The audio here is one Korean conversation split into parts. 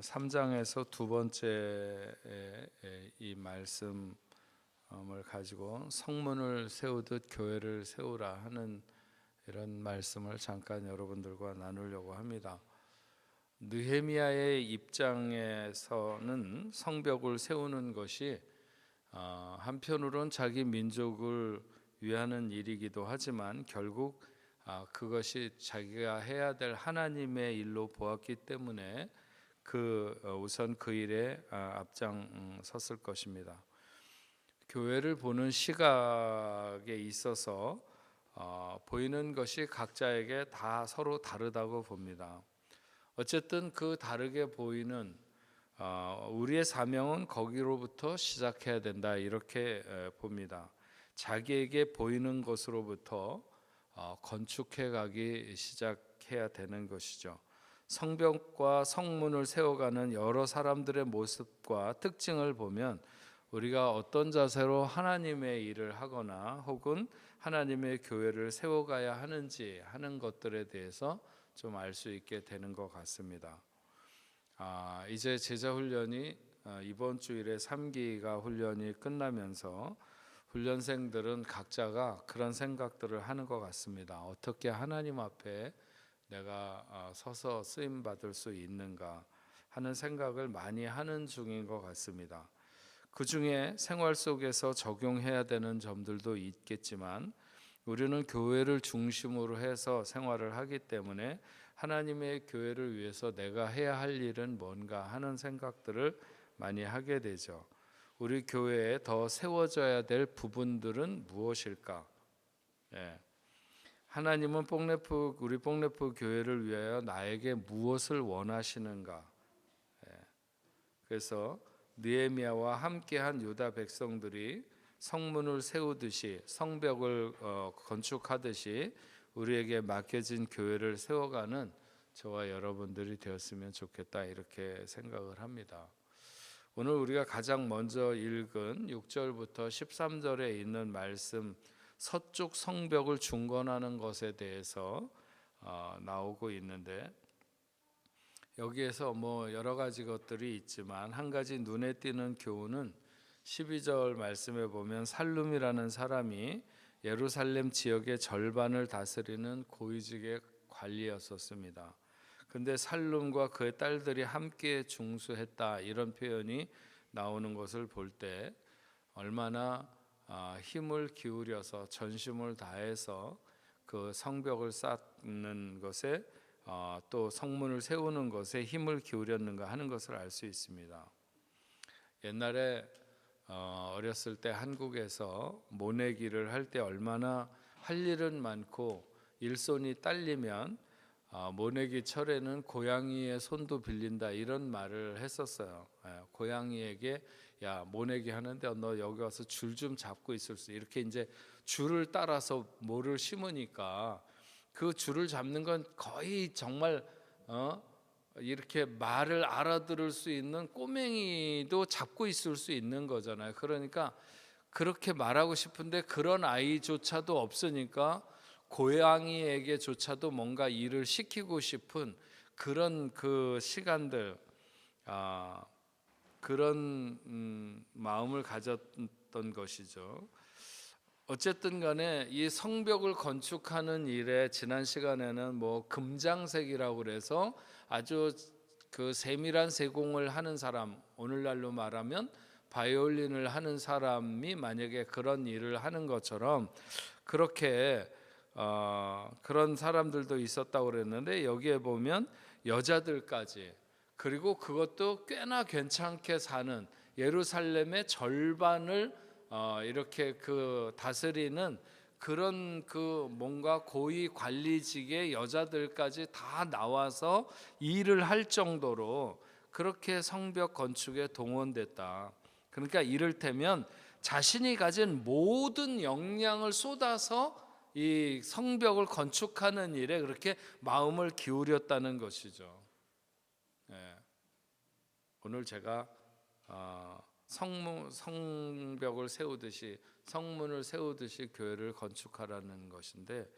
3장에서 두 번째 이 말씀을 가지고 성문을 세우듯 교회를 세우라 하는 이런 말씀을 잠깐 여러분들과 나누려고 합니다. 느헤미야의 입장에서는 성벽을 세우는 것이 한편으론 자기 민족을 위하는 일이기도 하지만 결국 그것이 자기가 해야 될 하나님의 일로 보았기 때문에 우선 그 일에 앞장섰을 것입니다. 교회를 보는 시각에 있어서 보이는 것이 각자에게 다 서로 다르다고 봅니다. 어쨌든 그 다르게 보이는 우리의 사명은 거기로부터 시작해야 된다 이렇게 봅니다. 자기에게 보이는 것으로부터 건축해 가기 시작해야 되는 것이죠. 성벽과 성문을 세워가는 여러 사람들의 모습과 특징을 보면 우리가 어떤 자세로 하나님의 일을 하거나 혹은 하나님의 교회를 세워가야 하는지 하는 것들에 대해서 좀 알 수 있게 되는 것 같습니다. 이제 제자훈련이 이번 주일에 3기가 훈련이 끝나면서 훈련생들은 각자가 그런 생각들을 하는 것 같습니다. 어떻게 하나님 앞에 내가 서서 쓰임 받을 수 있는가 하는 생각을 많이 하는 중인 것 같습니다. 그 중에 생활 속에서 적용해야 되는 점들도 있겠지만 우리는 교회를 중심으로 해서 생활을 하기 때문에 하나님의 교회를 위해서 내가 해야 할 일은 뭔가 하는 생각들을 많이 하게 되죠. 우리 교회에 더 세워져야 될 부분들은 무엇일까? 하나님은 우리 뽕네프 교회를 위하여 나에게 무엇을 원하시는가? 그래서 느헤미야와 함께한 유다 백성들이 성문을 세우듯이 성벽을 건축하듯이 우리에게 맡겨진 교회를 세워가는 저와 여러분들이 되었으면 좋겠다 이렇게 생각을 합니다. 오늘 우리가 가장 먼저 읽은 6절부터 13절에 있는 말씀 서쪽 성벽을 중건하는 것에 대해서 나오고 있는데 여기에서 여러 가지 것들이 있지만 한 가지 눈에 띄는 교훈은 12절 말씀에 보면 살룸이라는 사람이 예루살렘 지역의 절반을 다스리는 고위직의 관리였었습니다. 근데 살룸과 그의 딸들이 함께 중수했다 이런 표현이 나오는 것을 볼 때 얼마나 힘을 기울여서 전심을 다해서 그 성벽을 쌓는 것에 또 성문을 세우는 것에 힘을 기울였는가 하는 것을 알 수 있습니다. 옛날에 어렸을 때 한국에서 모내기를 할 때 얼마나 할 일은 많고 일손이 딸리면 모내기 철에는 고양이의 손도 빌린다 이런 말을 했었어요. 고양이에게 야 모내기 하는데 너 여기 와서 줄 좀 잡고 있을 수 이렇게 이제 줄을 따라서 모를 심으니까 그 줄을 잡는 건 거의 정말 이렇게 말을 알아들을 수 있는 꼬맹이도 잡고 있을 수 있는 거잖아요. 그러니까 그렇게 말하고 싶은데 그런 아이조차도 없으니까 고양이에게조차도 뭔가 일을 시키고 싶은 그런 그 시간들, 그런 마음을 가졌던 것이죠. 어쨌든 간에 이 성벽을 건축하는 일에 지난 시간에는 금장색이라고 그래서 아주 그 세밀한 세공을 하는 사람, 오늘날로 말하면 바이올린을 하는 사람이 만약에 그런 일을 하는 것처럼 그렇게 그런 사람들도 있었다고 그랬는데 여기에 보면 여자들까지 그리고 그것도 꽤나 괜찮게 사는 예루살렘의 절반을 이렇게 그 다스리는 그런 그 뭔가 고위 관리직의 여자들까지 다 나와서 일을 할 정도로 그렇게 성벽 건축에 동원됐다. 그러니까 이를테면 자신이 가진 모든 역량을 쏟아서 이 성벽을 건축하는 일에 그렇게 마음을 기울였다는 것이죠. 오늘 제가 성벽을 세우듯이 성문을 세우듯이 교회를 건축하라는 것인데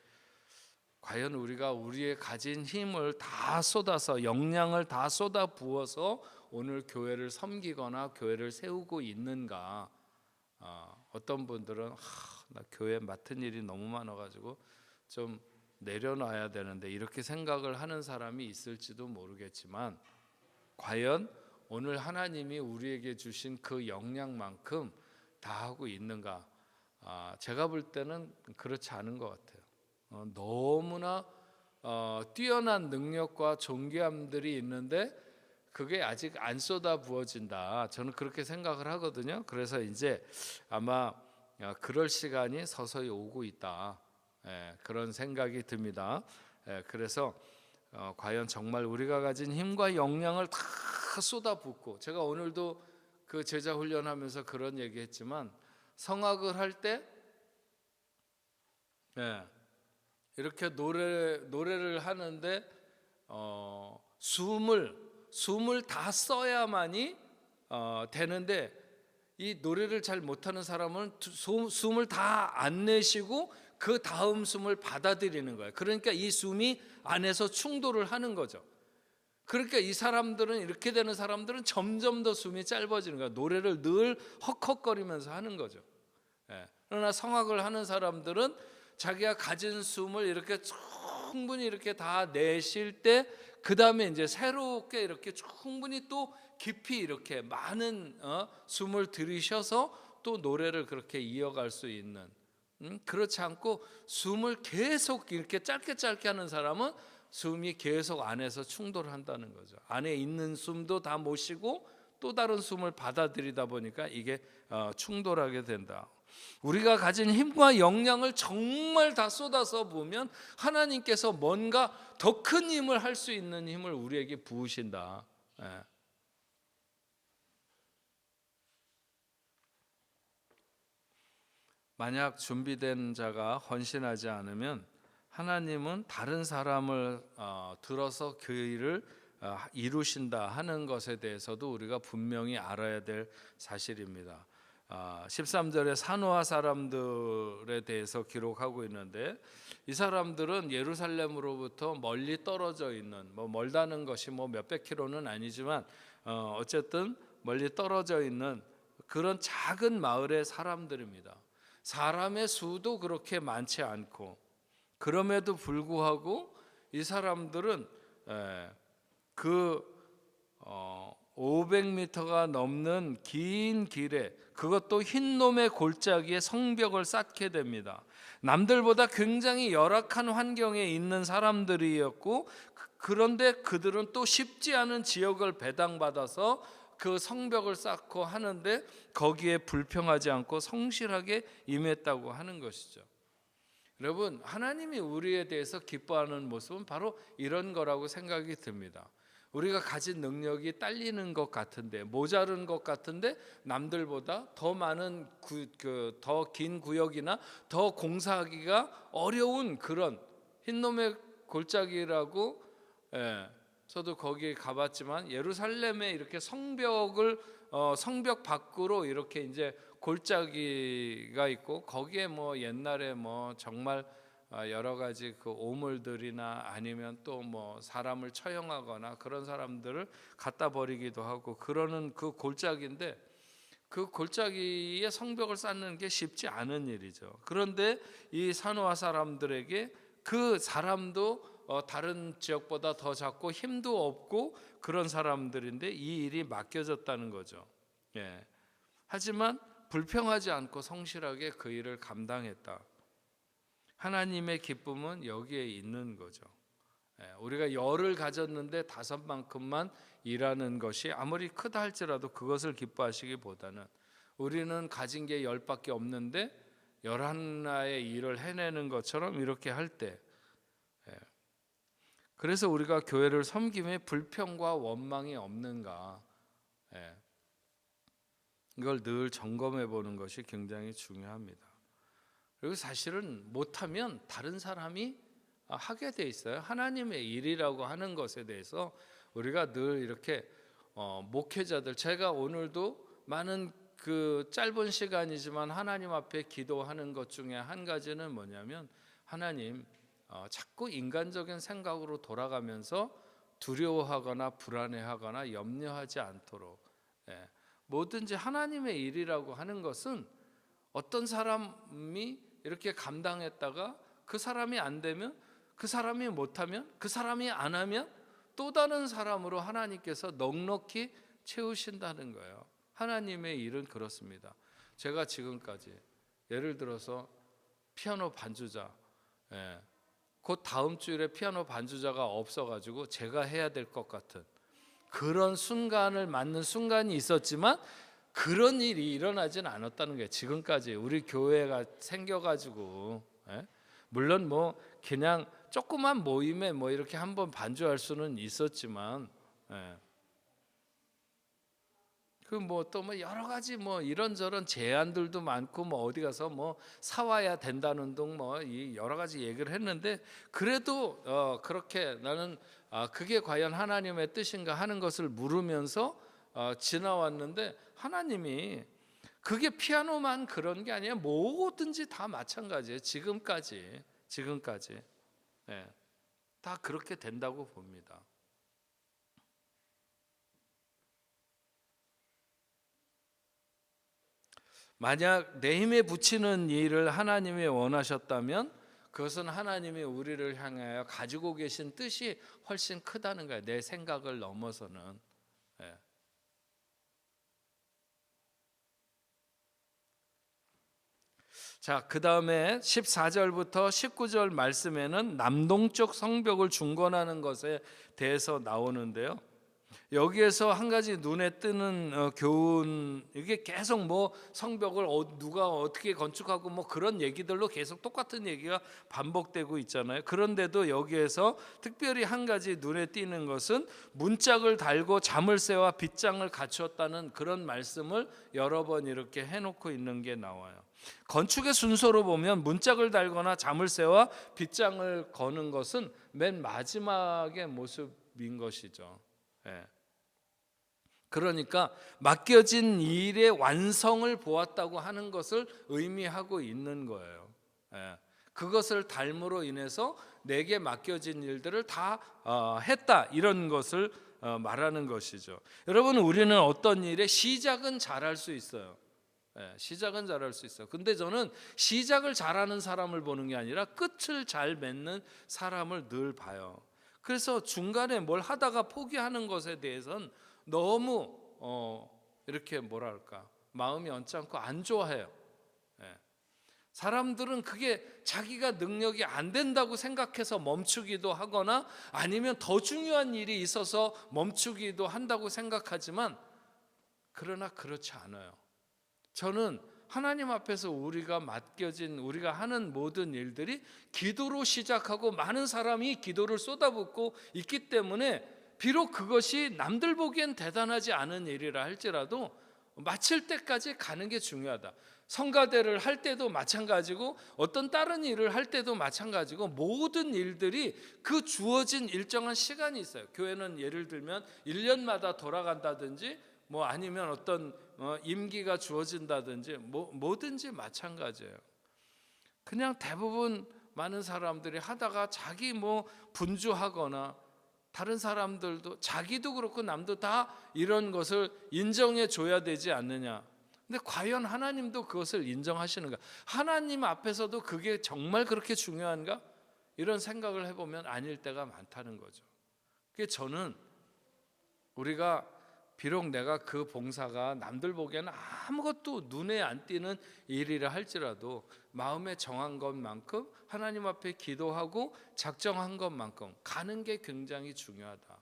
과연 우리가 우리의 가진 힘을 다 쏟아서 역량을 다 쏟아 부어서 오늘 교회를 섬기거나 교회를 세우고 있는가? 어떤 분들은 나 교회 맡은 일이 너무 많아가지고 좀 내려놔야 되는데 이렇게 생각을 하는 사람이 있을지도 모르겠지만 과연 오늘 하나님이 우리에게 주신 그 역량만큼 다 하고 있는가? 제가 볼 때는 그렇지 않은 것 같아요. 너무나 뛰어난 능력과 존귀함들이 있는데 그게 아직 안 쏟아 부어진다. 저는 그렇게 생각을 하거든요. 그래서 이제 아마 그럴 시간이 서서히 오고 있다. 그런 생각이 듭니다. 그래서 과연 정말 우리가 가진 힘과 역량을 다 쏟아붓고, 제가 오늘도 그 제자 훈련하면서 그런 얘기했지만 성악을 할 때 이렇게 노래를 하는데 숨을 다 써야만이 되는데 이 노래를 잘 못하는 사람은 숨을 다 안 내쉬고 그 다음 숨을 받아들이는 거예요. 그러니까 이 숨이 안에서 충돌을 하는 거죠. 그러니까 이 사람들은, 이렇게 되는 사람들은 점점 더 숨이 짧아지는 거예요. 노래를 늘 헉헉거리면서 하는 거죠. 그러나 성악을 하는 사람들은 자기가 가진 숨을 이렇게 충분히 이렇게 다 내쉴 때 그 다음에 이제 새롭게 이렇게 충분히 또 깊이 이렇게 많은 숨을 들이셔서 또 노래를 그렇게 이어갈 수 있는, 그렇지 않고 숨을 계속 이렇게 짧게 하는 사람은 숨이 계속 안에서 충돌한다는 거죠. 안에 있는 숨도 다 못 쉬고 또 다른 숨을 받아들이다 보니까 이게 충돌하게 된다. 우리가 가진 힘과 역량을 정말 다 쏟아서 보면 하나님께서 뭔가 더 큰 힘을 할 수 있는 힘을 우리에게 부으신다. 만약 준비된 자가 헌신하지 않으면 하나님은 다른 사람을 들어서 그 일을 이루신다 하는 것에 대해서도 우리가 분명히 알아야 될 사실입니다. 13절에 산오아 사람들에 대해서 기록하고 있는데, 이 사람들은 예루살렘으로부터 멀리 떨어져 있는, 멀다는 것이 몇백 킬로는 아니지만 어쨌든 멀리 떨어져 있는 그런 작은 마을의 사람들입니다. 사람의 수도 그렇게 많지 않고, 그럼에도 불구하고 이 사람들은 그 500m가 넘는 긴 길에, 그것도 흰놈의 골짜기에 성벽을 쌓게 됩니다. 남들보다 굉장히 열악한 환경에 있는 사람들이었고, 그런데 그들은 또 쉽지 않은 지역을 배당받아서 그 성벽을 쌓고 하는데 거기에 불평하지 않고 성실하게 임했다고 하는 것이죠. 여러분, 하나님이 우리에 대해서 기뻐하는 모습은 바로 이런 거라고 생각이 듭니다. 우리가 가진 능력이 딸리는 것 같은데, 모자른 것 같은데, 남들보다 더 많은 더 긴 구역이나 더 공사하기가 어려운 그런 흰놈의 골짜기라고, 저도 거기에 가봤지만 예루살렘에 이렇게 성벽 밖으로 이렇게 이제 골짜기가 있고, 거기에 옛날에 정말 여러 가지 그 오물들이나 아니면 또 사람을 처형하거나 그런 사람들을 갖다 버리기도 하고 그러는 그 골짜기인데, 그 골짜기에 성벽을 쌓는 게 쉽지 않은 일이죠. 그런데 이 산오아 사람들에게, 그 사람도 다른 지역보다 더 작고 힘도 없고 그런 사람들인데 이 일이 맡겨졌다는 거죠. 하지만 불평하지 않고 성실하게 그 일을 감당했다. 하나님의 기쁨은 여기에 있는 거죠. 우리가 열을 가졌는데 5만큼만 일하는 것이 아무리 크다 할지라도 그것을 기뻐하시기보다는, 우리는 가진 게 10밖에 없는데 11나의 일을 해내는 것처럼 이렇게 할 때, 그래서 우리가 교회를 섬김에 불평과 원망이 없는가, 이걸 늘 점검해 보는 것이 굉장히 중요합니다. 그리고 사실은 못하면 다른 사람이 하게 돼 있어요. 하나님의 일이라고 하는 것에 대해서 우리가 늘 이렇게 목회자들, 제가 오늘도 많은 그 짧은 시간이지만 하나님 앞에 기도하는 것 중에 한 가지는 뭐냐면, 하나님, 자꾸 인간적인 생각으로 돌아가면서 두려워하거나 불안해하거나 염려하지 않도록, 뭐든지 하나님의 일이라고 하는 것은 어떤 사람이 이렇게 감당했다가 그 사람이 안 되면, 그 사람이 못하면, 그 사람이 안 하면 또 다른 사람으로 하나님께서 넉넉히 채우신다는 거예요. 하나님의 일은 그렇습니다. 제가 지금까지 예를 들어서 피아노 반주자, 곧 다음 주일에 피아노 반주자가 없어가지고 제가 해야 될 것 같은 그런 순간을 맞는 순간이 있었지만 그런 일이 일어나진 않았다는 거예요. 지금까지 우리 교회가 생겨가지고, 물론 뭐 그냥 조그만 모임에 뭐 이렇게 한번 반주할 수는 있었지만, 그 뭐 또 뭐 여러 가지 뭐 이런저런 제안들도 많고, 뭐 어디 가서 뭐 사와야 된다는 등 뭐 여러 가지 얘기를 했는데, 그래도 그렇게 나는 그게 과연 하나님의 뜻인가 하는 것을 물으면서 지나왔는데, 하나님이 그게 피아노만 그런 게 아니에요. 뭐든지 다 마찬가지예요. 지금까지 다 그렇게 된다고 봅니다. 만약 내 힘에 붙이는 일을 하나님이 원하셨다면 그것은 하나님이 우리를 향하여 가지고 계신 뜻이 훨씬 크다는 거예요. 내 생각을 넘어서는. 자, 그 다음에 14절부터 19절 말씀에는 남동쪽 성벽을 중건하는 것에 대해서 나오는데요. 여기에서 한 가지 눈에 뜨는 교훈, 이게 계속 뭐 성벽을 누가 어떻게 건축하고 뭐 그런 얘기들로 계속 똑같은 얘기가 반복되고 있잖아요. 그런데도 여기에서 특별히 한 가지 눈에 띄는 것은 문짝을 달고 자물쇠와 빗장을 갖추었다는 그런 말씀을 여러 번 이렇게 해놓고 있는 게 나와요. 건축의 순서로 보면 문짝을 달거나 자물쇠와 빗장을 거는 것은 맨 마지막의 모습인 것이죠. 그러니까 맡겨진 일의 완성을 보았다고 하는 것을 의미하고 있는 거예요. 그것을 닮으로 인해서 내게 맡겨진 일들을 다 했다, 이런 것을 말하는 것이죠. 여러분, 우리는 어떤 일의 시작은 잘할 수 있어요. 시작은 잘할 수 있어요. 근데 저는 시작을 잘하는 사람을 보는 게 아니라 끝을 잘 맺는 사람을 늘 봐요. 그래서 중간에 뭘 하다가 포기하는 것에 대해서는 너무 이렇게 뭐랄까, 마음이 언짢고 안 좋아해요. 사람들은 그게 자기가 능력이 안 된다고 생각해서 멈추기도 하거나 아니면 더 중요한 일이 있어서 멈추기도 한다고 생각하지만, 그러나 그렇지 않아요. 저는 하나님 앞에서 우리가 맡겨진, 우리가 하는 모든 일들이 기도로 시작하고 많은 사람이 기도를 쏟아붓고 있기 때문에, 비록 그것이 남들 보기엔 대단하지 않은 일이라 할지라도 마칠 때까지 가는 게 중요하다. 성가대를 할 때도 마찬가지고 어떤 다른 일을 할 때도 마찬가지고, 모든 일들이 그 주어진 일정한 시간이 있어요. 교회는 예를 들면 1년마다 돌아간다든지 뭐 아니면 어떤 임기가 주어진다든지 뭐든지 마찬가지예요. 그냥 대부분 많은 사람들이 하다가 자기 뭐 분주하거나, 다른 사람들도 자기도 그렇고 남도 다 이런 것을 인정해 줘야 되지 않느냐. 근데 과연 하나님도 그것을 인정하시는가? 하나님 앞에서도 그게 정말 그렇게 중요한가? 이런 생각을 해보면 아닐 때가 많다는 거죠. 그게 저는 우리가 비록 내가 그 봉사가 남들 보기에는 아무것도 눈에 안 띄는 일이라 할지라도 마음에 정한 것만큼 하나님 앞에 기도하고 작정한 것만큼 가는 게 굉장히 중요하다.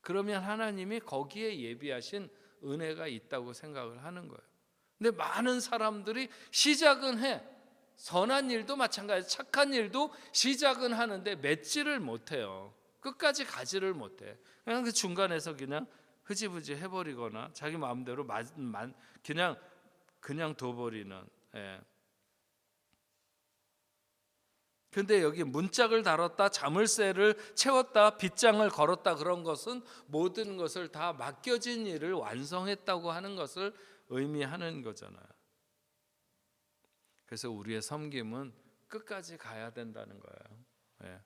그러면 하나님이 거기에 예비하신 은혜가 있다고 생각을 하는 거예요. 근데 많은 사람들이 시작은 해. 선한 일도 마찬가지, 착한 일도 시작은 하는데 맺지를 못해요. 끝까지 가지를 못해. 그냥 그 중간에서 그냥 흐지부지 해버리거나 자기 마음대로 그냥 둬버리는. 근데 여기 문짝을 달았다, 자물쇠를 채웠다, 빗장을 걸었다, 그런 것은 모든 것을 다 맡겨진 일을 완성했다고 하는 것을 의미하는 거잖아요. 그래서 우리의 섬김은 끝까지 가야 된다는 거예요. 예.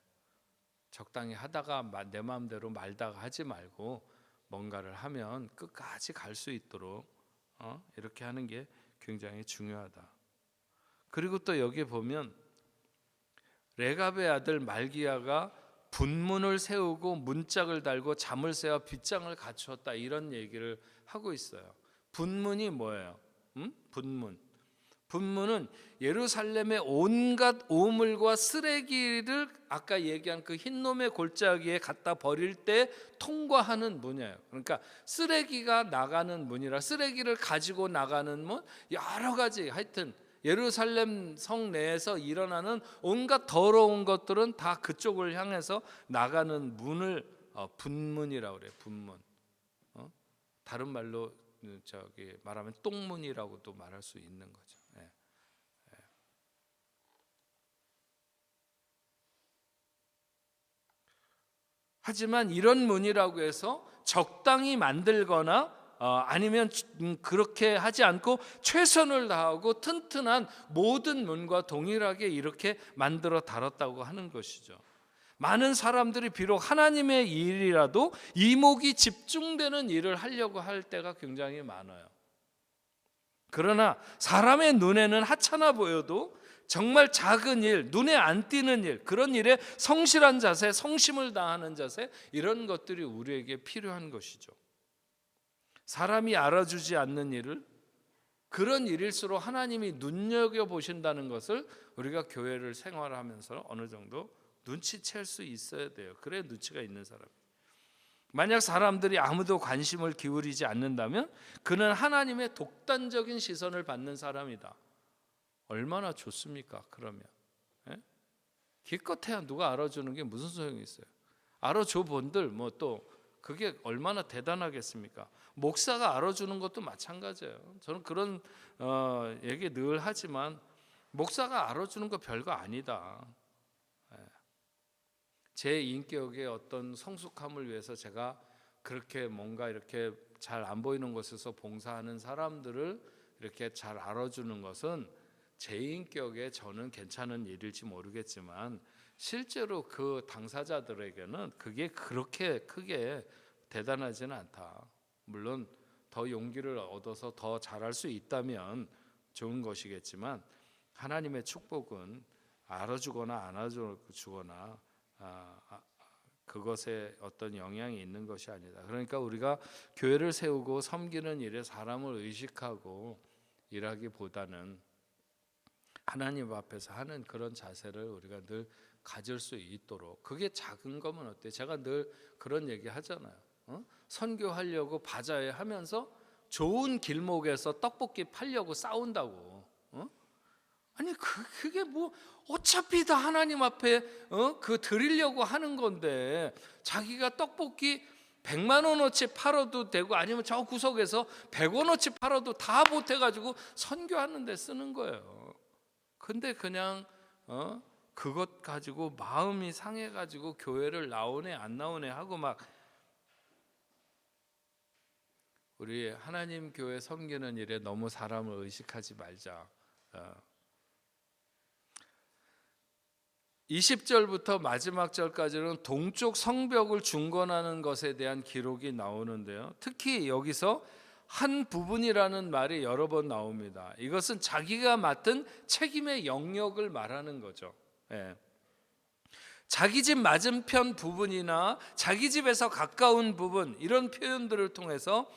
적당히 하다가 내 마음대로 말다가 하지 말고 뭔가를 하면 끝까지 갈 수 있도록 이렇게 하는 게 굉장히 중요하다. 그리고 또 여기 보면 레갑의 아들 말기야가 분문을 세우고 문짝을 달고 잠을 세워 빗장을 갖추었다, 이런 얘기를 하고 있어요. 분문이 뭐예요? 분문은 예루살렘의 온갖 오물과 쓰레기를 아까 얘기한 그 흰놈의 골짜기에 갖다 버릴 때 통과하는 문이에요. 그러니까 쓰레기가 나가는 문이라, 쓰레기를 가지고 나가는 문, 여러 가지, 하여튼 예루살렘 성 내에서 일어나는 온갖 더러운 것들은 다 그쪽을 향해서 나가는 문을 분문이라고 그래요. 분문. 다른 말로 말하면 똥문이라고도 말할 수 있는 거죠. 하지만 이런 문이라고 해서 적당히 만들거나 아니면 그렇게 하지 않고 최선을 다하고 튼튼한 모든 문과 동일하게 이렇게 만들어 달았다고 하는 것이죠. 많은 사람들이 비록 하나님의 일이라도 이목이 집중되는 일을 하려고 할 때가 굉장히 많아요. 그러나 사람의 눈에는 하찮아 보여도 정말 작은 일, 눈에 안 띄는 일, 그런 일에 성실한 자세, 성심을 다하는 자세, 이런 것들이 우리에게 필요한 것이죠. 사람이 알아주지 않는 일을, 그런 일일수록 하나님이 눈여겨보신다는 것을 우리가 교회를 생활하면서 어느 정도 눈치챌 수 있어야 돼요. 그래야 눈치가 있는 사람. 만약 사람들이 아무도 관심을 기울이지 않는다면 그는 하나님의 독단적인 시선을 받는 사람이다. 얼마나 좋습니까? 그러면 기껏해야 누가 알아주는 게 무슨 소용이 있어요? 알아줘 본들 뭐 또 그게 얼마나 대단하겠습니까? 목사가 알아주는 것도 마찬가지예요. 저는 그런 얘기 늘 하지만 목사가 알아주는 거 별거 아니다. 제 인격의 어떤 성숙함을 위해서 제가 그렇게 뭔가 이렇게 잘 안 보이는 곳에서 봉사하는 사람들을 이렇게 잘 알아주는 것은 제 인격에 저는 괜찮은 일일지 모르겠지만 실제로 그 당사자들에게는 그게 그렇게 크게 대단하지는 않다. 물론 더 용기를 얻어서 더 잘할 수 있다면 좋은 것이겠지만 하나님의 축복은 알아주거나 안 알아주거나 그것에 어떤 영향이 있는 것이 아니다. 그러니까 우리가 교회를 세우고 섬기는 일에 사람을 의식하고 일하기보다는 하나님 앞에서 하는 그런 자세를 우리가 늘 가질 수 있도록, 그게 작은 거면 어때요? 제가 늘 그런 얘기 하잖아요. 선교하려고 바자회 하면서 좋은 길목에서 떡볶이 팔려고 싸운다고. 아니 그게 뭐 어차피 다 하나님 앞에 그 드리려고 하는 건데, 자기가 떡볶이 100만 원어치 팔아도 되고 아니면 저 구석에서 100원어치 팔아도 다 보태가지고 선교하는 데 쓰는 거예요. 근데 그냥 그것 가지고 마음이 상해가지고 교회를 나오네 안 나오네 하고 막, 우리 하나님 교회 섬기는 일에 너무 사람을 의식하지 말자. 20절부터 마지막 절까지는 동쪽 성벽을 중건하는 것에 대한 기록이 나오는데요. 특히 여기서 한 부분이라는 말이 여러 번 나옵니다. 이것은 자기가 맡은 책임의 영역을 말하는 거죠. 자기 집 맞은편 부분이나 자기 집에서 가까운 부분, 이런 표현들을 통해서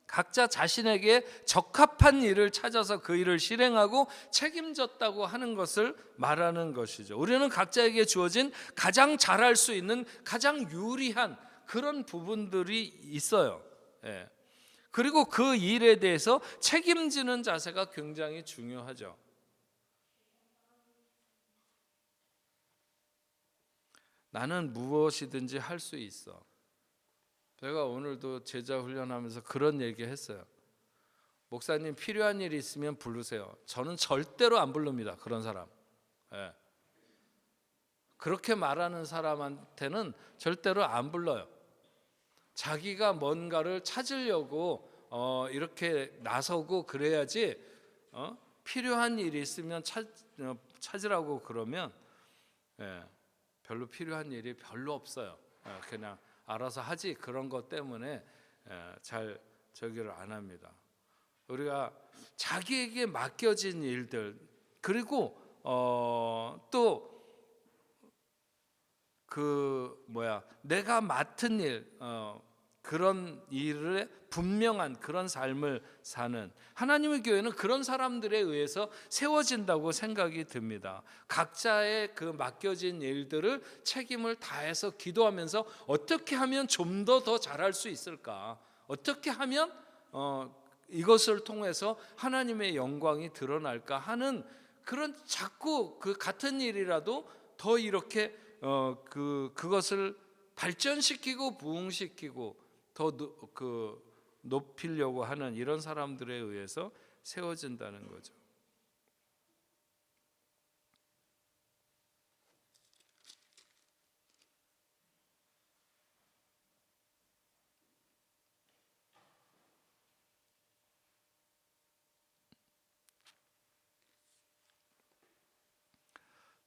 각자 자신에게 적합한 일을 찾아서 그 일을 실행하고 책임졌다고 하는 것을 말하는 것이죠. 우리는 각자에게 주어진 가장 잘할 수 있는 가장 유리한 그런 부분들이 있어요. 그리고 그 일에 대해서 책임지는 자세가 굉장히 중요하죠. 나는 무엇이든지 할 수 있어. 제가 오늘도 제자 훈련하면서 그런 얘기 했어요. 목사님 필요한 일이 있으면 부르세요. 저는 절대로 안 부릅니다. 그런 사람. 그렇게 말하는 사람한테는 절대로 안 불러요. 자기가 뭔가를 찾으려고 이렇게 나서고 그래야지, 필요한 일이 있으면 찾으라고 그러면 별로 필요한 일이 별로 없어요. 그냥 알아서 하지 그런 것 때문에 잘 저기를 안 합니다. 우리가 자기에게 맡겨진 일들 그리고 또 내가 맡은 일 그런 일에 분명한 그런 삶을 사는 하나님의 교회는 그런 사람들에 의해서 세워진다고 생각이 듭니다. 각자의 그 맡겨진 일들을 책임을 다해서 기도하면서 어떻게 하면 좀 더 잘할 수 있을까? 어떻게 하면 이것을 통해서 하나님의 영광이 드러날까 하는 그런 자꾸 그 같은 일이라도 더 이렇게 그것을 발전시키고 부흥시키고 더 높이려고 하는 이런 사람들에 의해서 세워진다는 거죠.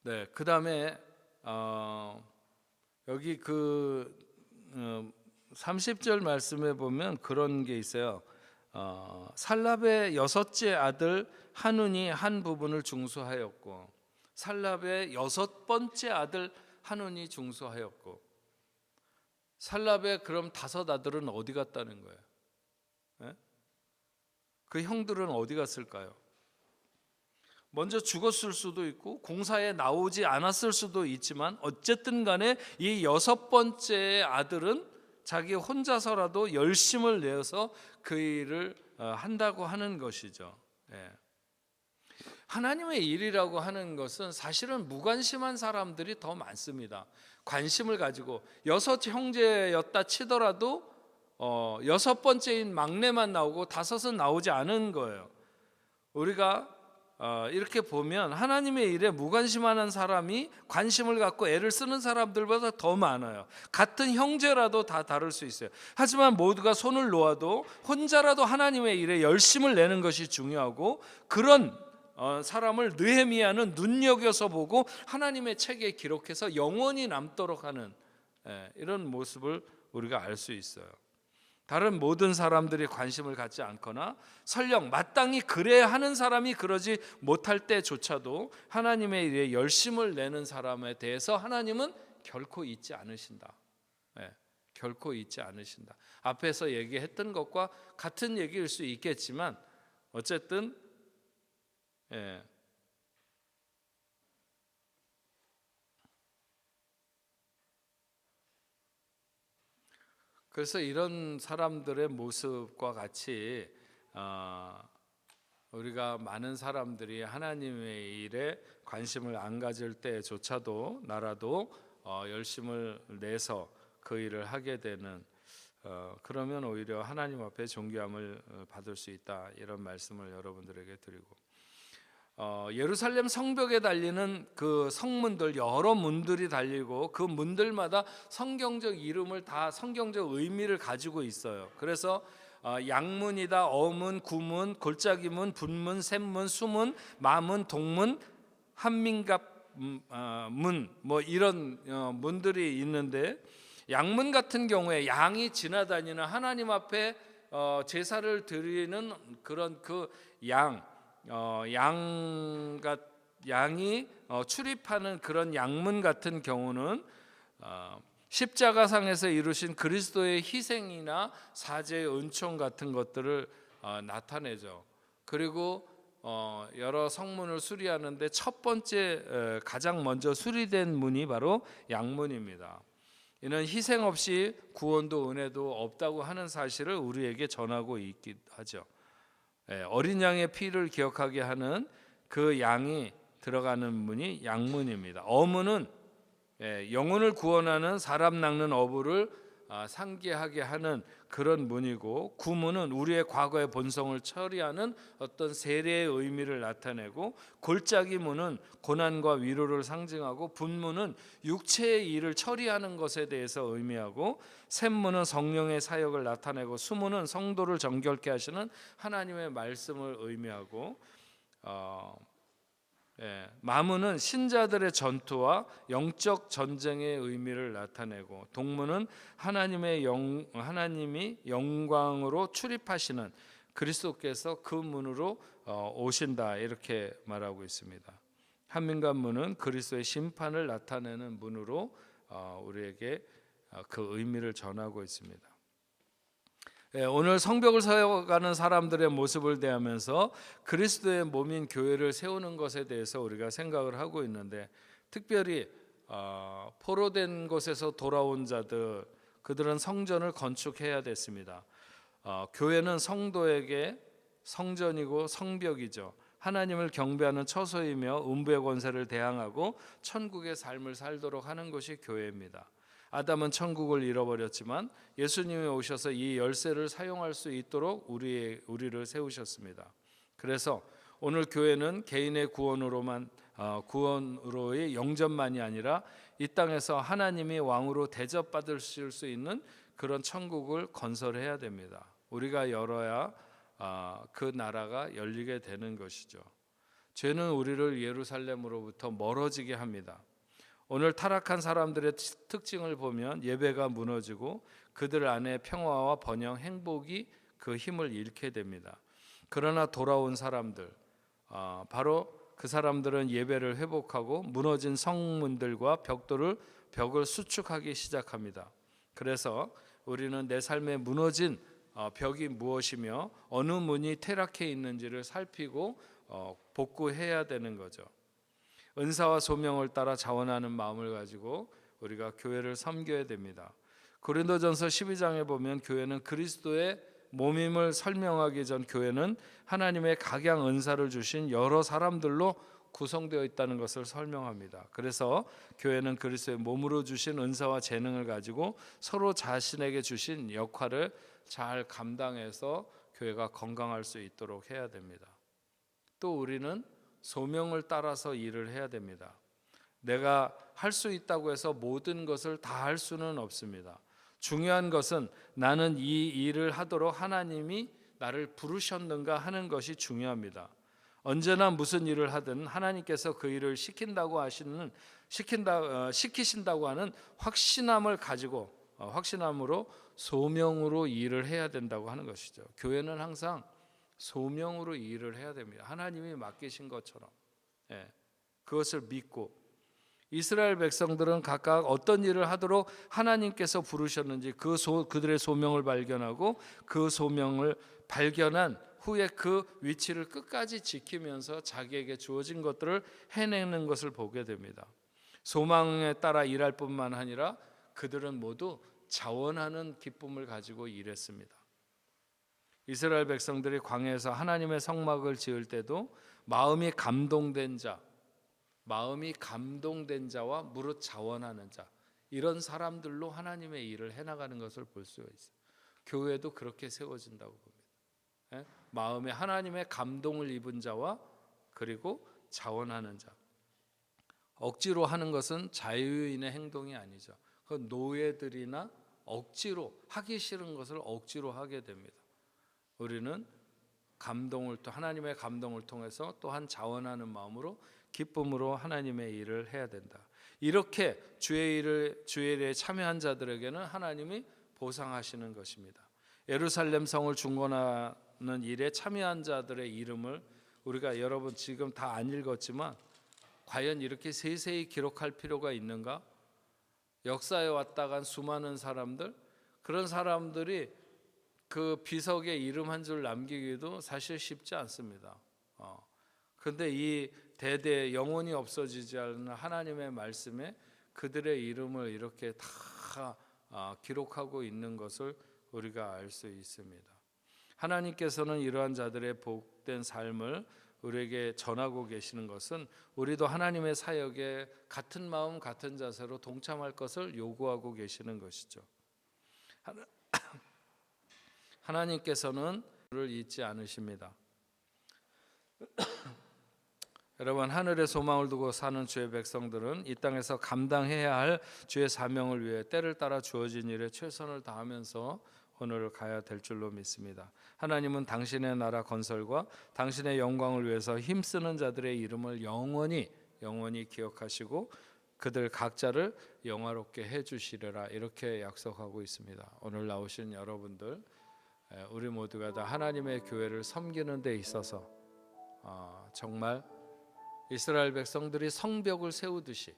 네, 그 다음에 여기 30절 말씀에 보면 그런 게 있어요. 살랍의 여섯째 아들 하눈이 한 부분을 중수하였고, 살랍의 여섯 번째 아들 하눈이 중수하였고, 살랍의 그럼 다섯 아들은 어디 갔다는 거예요? 네? 그 형들은 어디 갔을까요? 먼저 죽었을 수도 있고 공사에 나오지 않았을 수도 있지만 어쨌든 간에 이 여섯 번째 아들은 자기 혼자서라도 열심을 내어서 그 일을 한다고 하는 것이죠. 하나님의 일이라고 하는 것은 사실은 무관심한 사람들이 더 많습니다. 관심을 가지고 여섯 형제였다 치더라도 여섯 번째인 막내만 나오고 다섯은 나오지 않은 거예요. 우리가 이렇게 보면 하나님의 일에 무관심하는 사람이 관심을 갖고 애를 쓰는 사람들보다 더 많아요. 같은 형제라도 다 다를 수 있어요. 하지만 모두가 손을 놓아도 혼자라도 하나님의 일에 열심을 내는 것이 중요하고, 그런 사람을 느헤미야는 눈여겨서 보고 하나님의 책에 기록해서 영원히 남도록 하는 이런 모습을 우리가 알 수 있어요. 다른 모든 사람들이 관심을 갖지 않거나 설령 마땅히 그래야 하는 사람이 그러지 못할 때조차도 하나님의 일에 열심을 내는 사람에 대해서 하나님은 결코 잊지 않으신다. 결코 잊지 않으신다. 앞에서 얘기했던 것과 같은 얘기일 수 있겠지만 어쨌든 그래서 이런 사람들의 모습과 같이 우리가 많은 사람들이 하나님의 일에 관심을 안 가질 때조차도 나라도 열심을 내서 그 일을 하게 되는, 그러면 오히려 하나님 앞에 존귀함을 받을 수 있다, 이런 말씀을 여러분들에게 드리고, 예루살렘 성벽에 달리는 그 성문들, 여러 문들이 달리고 그 문들마다 성경적 이름을 다 성경적 의미를 가지고 있어요. 그래서 양문이다, 어문, 구문, 골짜기문, 분문, 샘문, 수문, 마문, 동문, 한민갑 문, 이런 문들이 있는데, 양문 같은 경우에 양이 지나다니는 하나님 앞에 제사를 드리는 그런 그 양이 출입하는 그런 양문 같은 경우는 십자가상에서 이루신 그리스도의 희생이나 사죄의 은총 같은 것들을 나타내죠. 그리고 여러 성문을 수리하는데 첫 번째 가장 먼저 수리된 문이 바로 양문입니다. 이는 희생 없이 구원도 은혜도 없다고 하는 사실을 우리에게 전하고 있기도 하죠. 어린 양의 피를 기억하게 하는 그 양이 들어가는 문이 양문입니다. 어문은 영혼을 구원하는 사람 낚는 어부를 상기하게 하는 그런 문이고, 구문은 우리의 과거의 본성을 처리하는 어떤 세례의 의미를 나타내고, 골짜기 문은 고난과 위로를 상징하고, 분문은 육체의 일을 처리하는 것에 대해서 의미하고, 샘문은 성령의 사역을 나타내고, 수문은 성도를 정결케 하시는 하나님의 말씀을 의미하고, 마문은 신자들의 전투와 영적 전쟁의 의미를 나타내고, 동문은 하나님이 영광으로 출입하시는 그리스도께서 그 문으로 오신다, 이렇게 말하고 있습니다. 한민관문은 그리스도의 심판을 나타내는 문으로 우리에게 그 의미를 전하고 있습니다. 오늘 성벽을 세워가는 사람들의 모습을 대하면서 그리스도의 몸인 교회를 세우는 것에 대해서 우리가 생각을 하고 있는데, 특별히 포로된 곳에서 돌아온 자들, 그들은 성전을 건축해야 됐습니다. 교회는 성도에게 성전이고 성벽이죠. 하나님을 경배하는 처소이며 음부의 권세를 대항하고 천국의 삶을 살도록 하는 것이 교회입니다. 아담은 천국을 잃어버렸지만 예수님이 오셔서 이 열쇠를 사용할 수 있도록 우리를 세우셨습니다. 그래서 오늘 교회는 개인의 구원으로의 영접만이 아니라 이 땅에서 하나님이 왕으로 대접받으실 수 있는 그런 천국을 건설해야 됩니다. 우리가 열어야 그 나라가 열리게 되는 것이죠. 죄는 우리를 예루살렘으로부터 멀어지게 합니다. 오늘 타락한 사람들의 특징을 보면 예배가 무너지고 그들 안에 평화와 번영, 행복이 그 힘을 잃게 됩니다. 그러나 돌아온 사람들, 바로 그 사람들은 예배를 회복하고 무너진 성문들과 벽을 수축하기 시작합니다. 그래서 우리는 내 삶에 무너진 벽이 무엇이며 어느 문이 퇴락해 있는지를 살피고 복구해야 되는 거죠. 은사와 소명을 따라 자원하는 마음을 가지고 우리가 교회를 섬겨야 됩니다. 고린도전서 12장에 보면 교회는 그리스도의 몸임을 설명하기 전 교회는 하나님의 각양 은사를 주신 여러 사람들로 구성되어 있다는 것을 설명합니다. 그래서 교회는 그리스도의 몸으로 주신 은사와 재능을 가지고 서로 자신에게 주신 역할을 잘 감당해서 교회가 건강할 수 있도록 해야 됩니다. 또 우리는 소명을 따라서 일을 해야 됩니다. 내가 할 수 있다고 해서 모든 것을 다 할 수는 없습니다. 중요한 것은 나는 이 일을 하도록 하나님이 나를 부르셨는가 하는 것이 중요합니다. 언제나 무슨 일을 하든 하나님께서 그 일을 시키신다고 하는 확신함을 가지고 확신함으로 소명으로 일을 해야 된다고 하는 것이죠. 교회는 항상 소명으로 일을 해야 됩니다. 하나님이 맡기신 것처럼 그것을 믿고, 이스라엘 백성들은 각각 어떤 일을 하도록 하나님께서 부르셨는지 그들의 소명을 발견하고 그 소명을 발견한 후에 그 위치를 끝까지 지키면서 자기에게 주어진 것들을 해내는 것을 보게 됩니다. 소망에 따라 일할 뿐만 아니라 그들은 모두 자원하는 기쁨을 가지고 일했습니다. 이스라엘 백성들이 광야에서 하나님의 성막을 지을 때도 마음이 감동된 자와 무릇 자원하는 자, 이런 사람들로 하나님의 일을 해나가는 것을 볼 수가 있어요. 교회도 그렇게 세워진다고 봅니다. 마음에 하나님의 감동을 입은 자와 그리고 자원하는 자. 억지로 하는 것은 자유인의 행동이 아니죠. 그 노예들이나 억지로 하기 싫은 것을 억지로 하게 됩니다. 우리는 하나님의 감동을 통해서 또한 자원하는 마음으로 기쁨으로 하나님의 일을 해야 된다. 이렇게 주의 일에 참여한 자들에게는 하나님이 보상하시는 것입니다. 예루살렘 성을 중건하는 일에 참여한 자들의 이름을 우리가 여러분 지금 다 안 읽었지만 과연 이렇게 세세히 기록할 필요가 있는가? 역사에 왔다 간 수많은 사람들, 그런 사람들이 그 비석에 이름 한 줄 남기기도 사실 쉽지 않습니다. 그런데 이 대대 영원히 없어지지 않는 하나님의 말씀에 그들의 이름을 이렇게 다 기록하고 있는 것을 우리가 알 수 있습니다. 하나님께서는 이러한 자들의 복된 삶을 우리에게 전하고 계시는 것은 우리도 하나님의 사역에 같은 마음 같은 자세로 동참할 것을 요구하고 계시는 것이죠. 하나님께서는 우리를 잊지 않으십니다. 여러분, 하늘의 소망을 두고 사는 주의 백성들은 이 땅에서 감당해야 할 주의 사명을 위해 때를 따라 주어진 일에 최선을 다하면서 오늘 가야 될 줄로 믿습니다. 하나님은 당신의 나라 건설과 당신의 영광을 위해서 힘쓰는 자들의 이름을 영원히 기억하시고 그들 각자를 영화롭게 해주시리라 이렇게 약속하고 있습니다. 오늘 나오신 여러분들, 우리 모두가 다 하나님의 교회를 섬기는 데 있어서 정말 이스라엘 백성들이 성벽을 세우듯이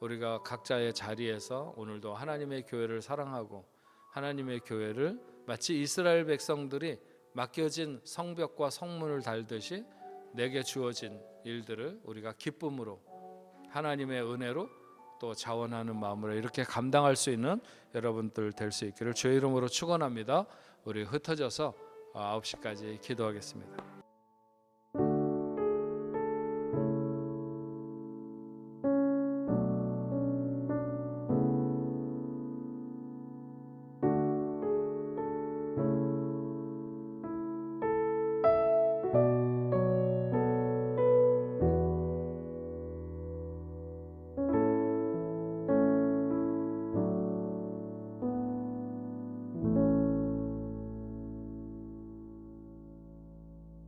우리가 각자의 자리에서 오늘도 하나님의 교회를 사랑하고 하나님의 교회를 마치 이스라엘 백성들이 맡겨진 성벽과 성문을 달듯이 내게 주어진 일들을 우리가 기쁨으로 하나님의 은혜로 또 자원하는 마음으로 이렇게 감당할 수 있는 여러분들 될 수 있기를 주의 이름으로 축원합니다. 우리 흩어져서 9시까지 기도하겠습니다.